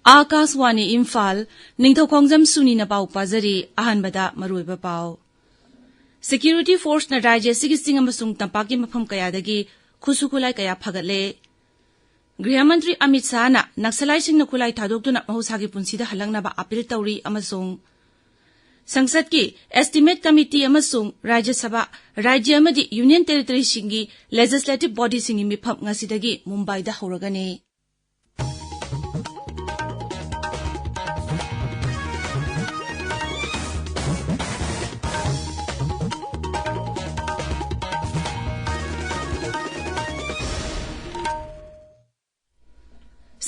Akaswani Imphal, Ningthoukhongjam Suni na pau pazari ahanbada maruiba pau. Security Force na Rajya Sigising amasung tampaki mafam kayadagi khusukulay kaya phagatle. Grihamantri Amit Shah na Naksalay sing na kulay thadoktu na mahusagi punsida halang na ba apil tawri amasung. Sangsad ki Estimate Committee amasung Rajya Sabha Rajya amadi Union Territory singi Legislative Body singi mifam ngasidagi Mumbai da huragani.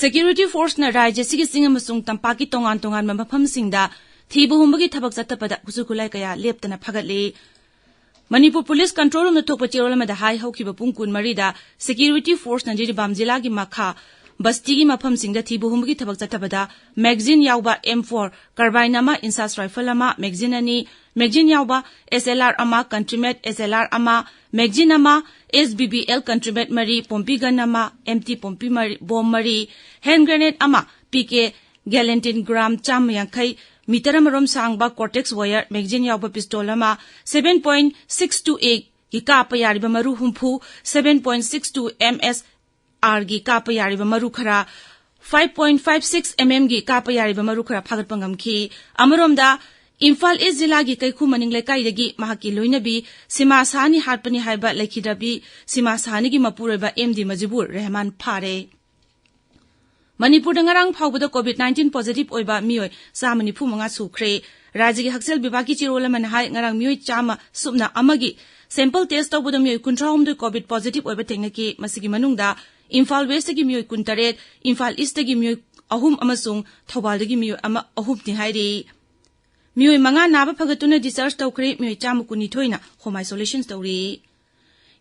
Security Force na Rajya Sigising amasung tampaki tongan mafam singda thibu humbagi thabak chatapada kusukulay kaya leptana phagatle. Manipur Police Control Room na thokpa chirolamada hai haukiba pung 13 da Security Force na Jiribam Jila gi makha Basti gi mafam singda thibu humbagi thabak chatabada magazine yauba M4 carbine ama insas rifle ama magazine ani magazine yauba SLR ama countrymet SLR ama magazine ama SBBL countrymet mari pompi gun ama MT pompi mari bomb mari hand grenade ama PK Galantin gram cham yankai meter amarom sangba cortex wire magazine yauba pistol ama 7.628 gi kapa yariba maru humpu 7.62 ms R gi kapa yariba maru khara 5.56 mm gi kapa yariba maru khara phagat pangam ki amaromda Imphal East Zilla gi kaikhu maning lekai dagi mahaki loinabi sima sahani hatpani haiba lekhidabi sima sahani gi mapureba MD Majibur Rahman phare. Manipur dangarang phawbada COVID-19 positive oiba mioi samani phumanga sukhre rajya gi haksel bibagi chirola man hai ngarang mioi chama subna amagi sample test tawbada mioi 13 COVID positive oiba tengnaki masigi manungda Imphal West gi mioi 18 Imphal East gi mioi ahum amasung Thobal gi mioi ama ahum ni hairi mioi manga naba phagatuna discharge tawkhre mioi chama kuni thoina home isolation tawri.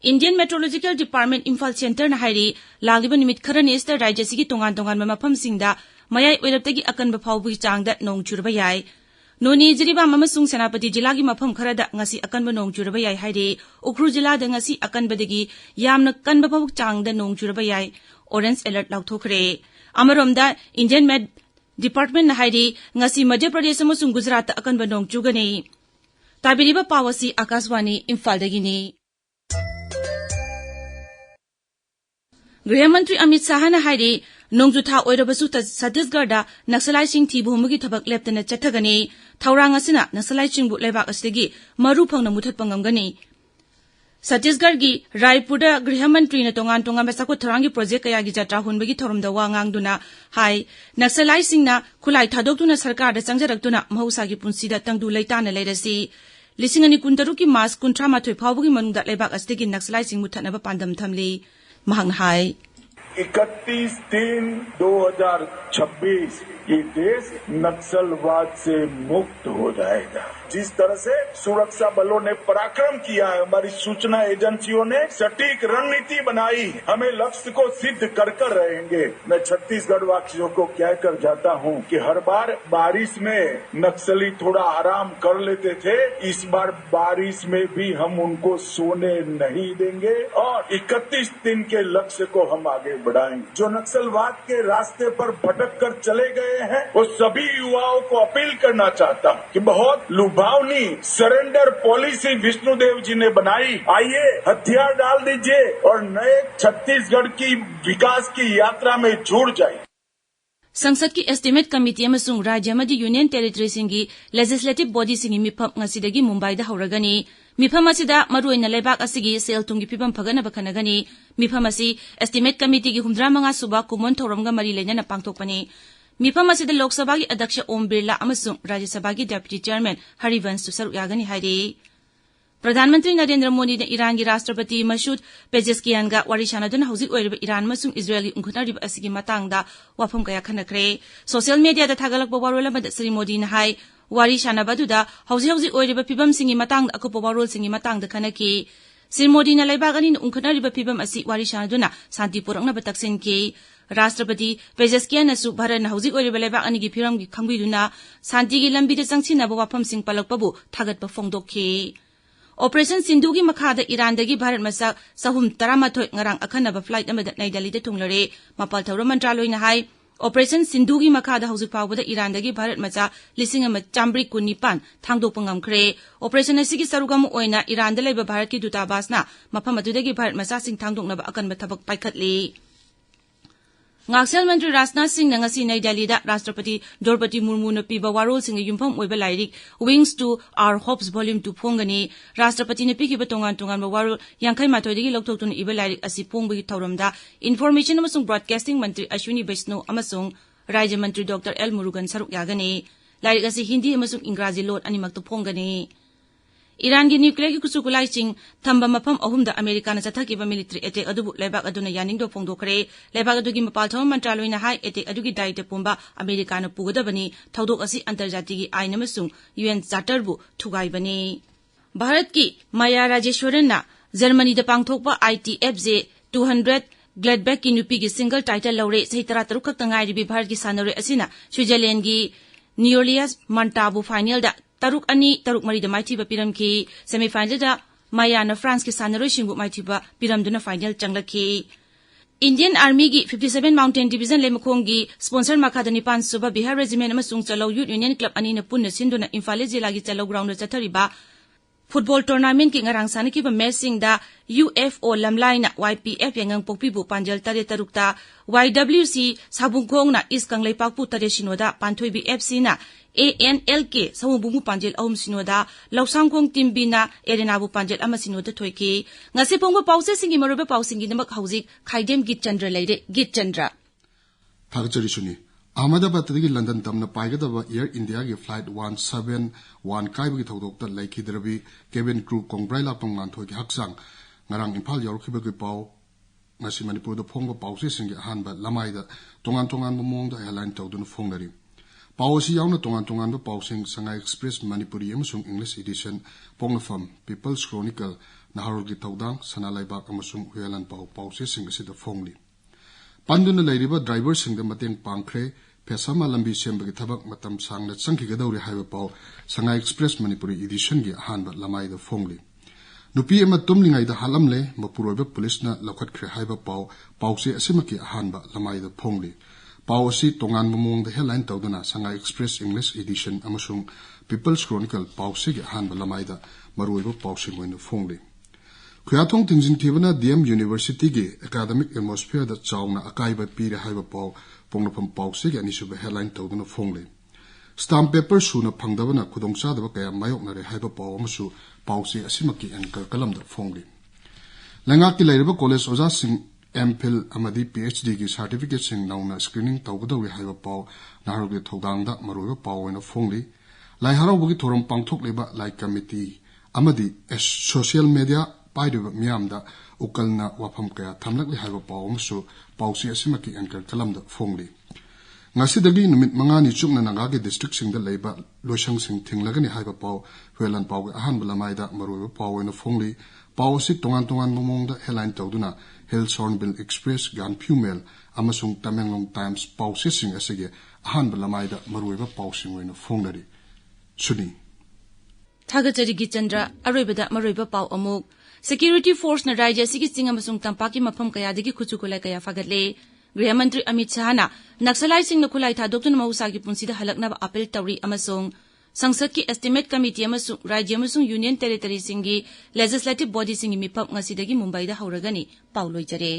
Indian Meteorological Department Imphal Center na hairi lagiba nimit kharani esta rajya sigi tongan mafam singda mayai oiraptagi akanba phawbugi changda nong churba yai noni jiriba mamasung senapati jila gi mafam kharada ngasi akanba nong churba yai hairi ukru jila da ngasi akanbadagi yamna kanba phawbug changda nong churba yai orange alert laukthokre amaromda Indian Met Department na hairi ngasi Madhya Pradesh amasung Gujarat akanba nong chugani tabiriba pawasi Akaswani Imphal dagini. Grihamantri Amit Shah na hairi nongjutha oirabasu Chhattisgarh Naksalai sing thibu humagi thabak leptana chathagani thaurang asina Naksalai chingbu lebak asigi maru phangna muthat pangamgani. Chhattisgarh gi Raipur da Grihamantri na tongan basako tharangi project kaya gi jatra hunbagi thorumda wa ngangduna hai Naksalai sing na khulai thadoktuna sarkar da changjarakduna mahausa gi punsida tangdu leitana leirasi lisingani kuntaru ki mas kuntra mathoi phawbugi manungda lebak asigi Naksalai sing muthanaba pandam thamli mahang hai 31/3/2026 ये देश नक्सलवाद से मुक्त हो जाएगा। जिस तरह से सुरक्षा बलों ने पराक्रम किया है, हमारी सूचना एजेंसियों ने सटीक रणनीति बनाई, हमें लक्ष्य को सिद्ध कर रहेंगे। मैं छत्तीसगढ़ वासियों को कहकर जाता हूं कि हर बार बारिश में नक्सली थोड़ा आराम कर लेते थे, इस बार बारिश में भी हम उनको सोने नहीं देंगे और 31 दिन के लक्ष्य को हम आगे बढ़ाएंगे। जो नक्सलवाद के रास्ते पर भटक कर चले गए हैं, वो सभी युवाओं को अपील करना चाहता हूं कि बहुत लुभावनी सरेंडर पॉलिसी विष्णुदेव जी ने बनाई, आइए हथियार डाल दीजिए और नए छत्तीसगढ़ की विकास की यात्रा में जुड़ जाइए। संसद की एस्टिमेट कमिटी अमसुंग राज्य मदी यूनियन टेरिटरी सिंगी लेजिस्लेटिव बॉडी सिंगी मिफम ngasiदagi मुंबई दा हौरगनी मिफम असिदा मरुइना लेबाक असिगी सेल तुंगी फिबम फगना बखनगनी मिफम असि एस्टिमेट कमिटी की 15 सुबा कुमन थौरमगा मरी लेना पांगथोकपनी मिफम असिदा लोकसभा की अध्यक्ष ओम बिरला अमसुंग राज्यसभा की डेप्यूटी चेयरमैन हरिवंश सुसरु यागनी हाइरे प्रधानमंत्री नरेंद्र मोदी ने ईरान की राष्ट्रपति मसूद पेजेस्कियान का वारी सानदुना हौजिक ओइरबा ईरान मसुंग इजराइल की उंखनारिबा असिगी मतंगदा वाफम कया खनखरे सोशल मीडिया दा थागलकबा वारोल अमदा श्री मोदी ना हाई वारी सानबादुदा हौजिक ओइरबा फिबम सिंगी मतंगदा अकुपा वारोल सिंगी मतंगदा खनकी श्री मोदी ना लेबागनी उंखनारिबा फिबम असि वारी सानदुना शांति पुरकनबा तक्सिनकी राष्ट्रपति पेजेस्कियान सु भारत हौजिक ओइरबा लेबाग अनिगी फिरम की खंगबिदुना शांति की लंबीदा चंगसिनबा वाफम सिंग पलकपबु थागतबा फोंदोखी Operation Sindhugi makhada Irandagi Bharat Masak Sahum Taramathoi ngarang akhanaba flight amada Naidali de Tunglare Mapal Thawra Mantraloi na hai Operation Sindhugi Makada Hauzik Pawbada Irandagi Bharat Macha Lising ama Chambri Kunipan Thangdokpa ngamkhre. Operation asigi sarugam oina Iranda leba Bharat ki Dutabasna mafam adudagi Bharat Macha sing thangdoknaba akanba thabak paikhatli. Ngaksel Mantri Rajnath Singh na ngasi Nai Delhi da Rashtrapati Draupadi Murmu na piba warol sing yumpham oiba lairik Wings to Our Hopes Volume 2 phongani Rashtrapati na pikiba tongan ba warol yangkai matodigi lokthokton iba lairik asi phongbagi thauramda Information amasung Broadcasting Mantri Ashwini Vaishnaw amasung Rajya Mantri Dr. L. Murugan saruk yagani lairik asi Hindi amasung Ingraji lon animakto phongani Iran gi nuclear ki kusukulai ching thamba mafam ahumda America na chathakiba military attack adubu lebak aduna yaningdo phongdokhre lebak adugi mapal thawam mantraloi na hai attack adugi daite pumba America na pugadabani thaudok asi antarjati gi aina masung UN charter bu thugai bani Bharat ki Maya Rajeshwaran na Germany da pangthokpa ITFJ 200 Gladbach ki nupi gi single title laure sahi tara taruk khak tangai ri Bharat ki sanore asina Switzerland gi Neolias Mantabu final da Taruk mari da maithiba piram ki semi-final da Maya na France ki sanaroi singbu maithiba piram duna final changlaki Indian Army gi 57 Mountain Division lemkhong gi sponsor makada nipan suba Bihar Regiment amasung Chalo Youth Union Club ani na punna sinduna Imphal jila gi Chalo ground da chathariba football tournament ki ngarang sanaki ba match sing da UFO lamlai na YPF yangang pokpi bu panjal tare tarukta YWC sabungkhong na East Kanglai pakpu tare sinoda panthoi BFC na ANLK Sawubungu Panjel Aum Sinoda Lausangkong Timbina Erenabu Panjel Amasinoda Toiki Ngasi Pongo Pause Singi Maruba Pausingi Namak Hauzik Khaidem Geetchandra Lady Geetchandra Thagachari Ahmedabad to London Tamna Paigadava Air India gi Flight 171 Kaibi Thodokta Lake Hidrabi Cabin Crew Kongbraila Tongan Toki Haksang Narang Imphal Yorkiba Pau Ngasi Manipur the Pongo Pause Singi Hanba Lamaida Tongan Momong the airline Todun Fongari Pausi yauna tongan ba pausing Shanghai Express Manipuri amasung English edition Ponglafam People's Chronicle Naharul gi tawdang Sanalaibak amasung Huyalan pause sing asida phongli Panduna lairiba driver sing da mateng pangkhre Pesama lambi sembagi thabak matam sangna changkigadauri haiba pau Shanghai Express Manipuri edition gi hanba lamai da phongli Nupi ama tumlingai da halamle mapuroiba police na lakhatkhre haiba pau pause asimaki hanba lamai da phongli Pausi tongan momong the headline tawduna Shanghai Express English edition amasung People's Chronicle pausi gi hanba lamaida maruiba pausi moina phongli Khuyathong tingjin thibana DM University gi academic atmosphere da chawna akaiba pire haiba pau ponglapam pausi gi anisuba headline tawduna phongli Stamp paper suna phangdabana khudongcha daba kaya mayokna re haiba pau amasu pausi asimaki anchor kalam da phongli Langa ki lairiba college oja sing Imphal amadi PhD ki certificate sing nauna screening tawgadawi haiba pau naharugi thodangda maruiba pau ena phongli lai harabugi thoram pangthok leba lai committee amadi social media paidiba miamda ukalna wafam kaya thamlakli haiba pau amsu pausi asimaki anchor kalamda phongli ngasidagi numit mangani chukna nangagi district sing da leba loisang sing thinglagani haiba pau huelan pau ahan bulamaida maruiba pau ena phongli pausi tongan momongda headline tawduna Hills Hornbill Express Gan Pumel amasung Tamenglong Times pausi sing asige ahan bulamaida maruiba pausing oina phongnari Suni Thagachari Geetchandra aroibada maruiba pau amuk Security Force na Rajya sigi singa masung tampaki mafam kaya digi khuchukulai kaya fagatle Gृह मंत्री अमित शाह ना नक्सलाई Singh खुलाई थादोक्तुन मौसागी पुंसीदा हलकनब appeal तौरी अमसोंग संसद की estimate committee अमसुंग राज्य अमसुंग union territory सिंगी legislative body सिंगी मिफम ngasi dagi Mumbai da hauragani pauloijare